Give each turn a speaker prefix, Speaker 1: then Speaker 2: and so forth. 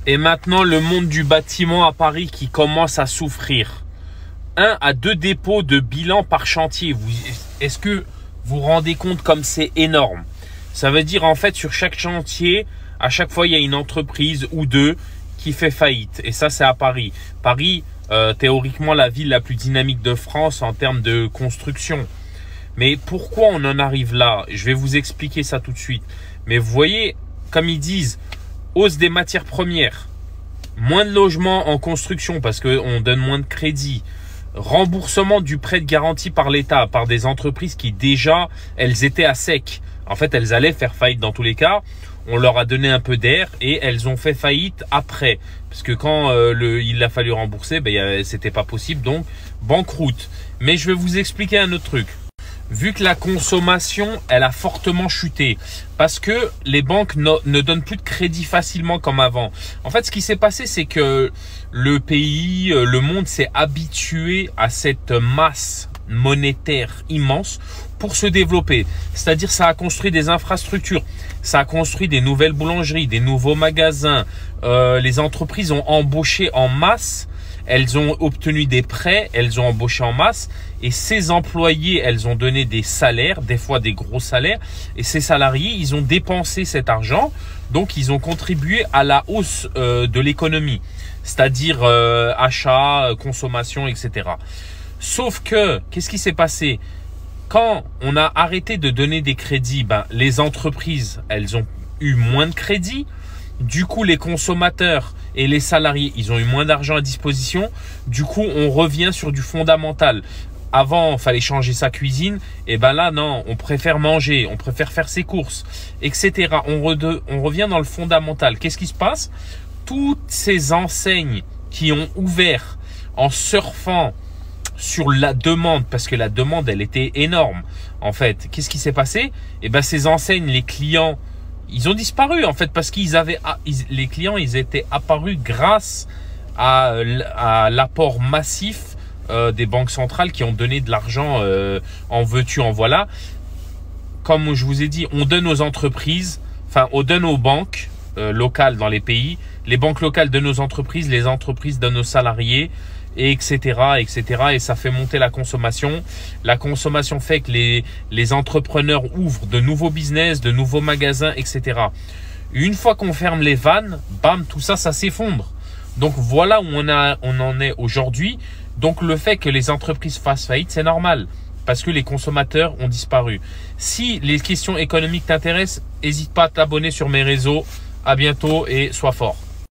Speaker 1: Et maintenant, le monde du bâtiment à Paris qui commence à souffrir. 1 à 2 dépôts de bilan par chantier. Est-ce que vous vous rendez compte comme c'est énorme? Ça veut dire en fait sur chaque chantier, à chaque fois, il y a une entreprise ou deux qui fait faillite. Et ça, c'est à Paris. Paris, théoriquement, la ville la plus dynamique de France en termes de construction. Mais pourquoi on en arrive là? Je vais vous expliquer ça tout de suite. Mais vous voyez, comme ils disent, hausse des matières premières, moins de logements en construction parce qu'on donne moins de crédit, remboursement du prêt de garantie par l'État, par des entreprises qui déjà, elles étaient à sec. En fait, elles allaient faire faillite dans tous les cas. On leur a donné un peu d'air et elles ont fait faillite après. Parce que quand il a fallu rembourser, c'était pas possible, donc banqueroute. Mais je vais vous expliquer un autre truc. Vu que la consommation, elle a fortement chuté, parce que les banques ne donnent plus de crédit facilement comme avant. En fait, ce qui s'est passé, c'est que le pays, le monde s'est habitué à cette masse monétaire immense pour se développer. C'est-à-dire, ça a construit des infrastructures, ça a construit des nouvelles boulangeries, des nouveaux magasins. Les entreprises ont embauché en masse. Elles ont obtenu des prêts, elles ont embauché en masse et ces employés, elles ont donné des salaires, des fois des gros salaires. Et ces salariés, ils ont dépensé cet argent, donc ils ont contribué à la hausse de l'économie, c'est-à-dire achat, consommation, etc. Sauf que, qu'est-ce qui s'est passé? Quand on a arrêté de donner des crédits, les entreprises, elles ont eu moins de crédits. Du coup, les consommateurs et les salariés, ils ont eu moins d'argent à disposition. Du coup, on revient sur du fondamental. Avant, il fallait changer sa cuisine. Et là, non, on préfère manger, on préfère faire ses courses, etc. On revient dans le fondamental. Qu'est-ce qui se passe? Toutes ces enseignes qui ont ouvert en surfant sur la demande, parce que la demande, elle était énorme. En fait, qu'est-ce qui s'est passé? Ces enseignes, les clients, ils ont disparu en fait parce les clients, ils étaient apparus grâce à l'apport massif des banques centrales qui ont donné de l'argent en veux-tu, en voilà. Comme je vous ai dit, on donne aux entreprises, on donne aux banques locales dans les pays, les banques locales donnent aux entreprises, les entreprises donnent aux salariés, et etc., etc. Et ça fait monter la consommation. La consommation fait que les entrepreneurs ouvrent de nouveaux business, de nouveaux magasins, etc. Une fois qu'on ferme les vannes, bam, tout ça, ça s'effondre. Donc voilà où on en est aujourd'hui. Donc le fait que les entreprises fassent faillite, c'est normal parce que les consommateurs ont disparu. Si les questions économiques t'intéressent, n'hésite pas à t'abonner sur mes réseaux. À bientôt et sois fort.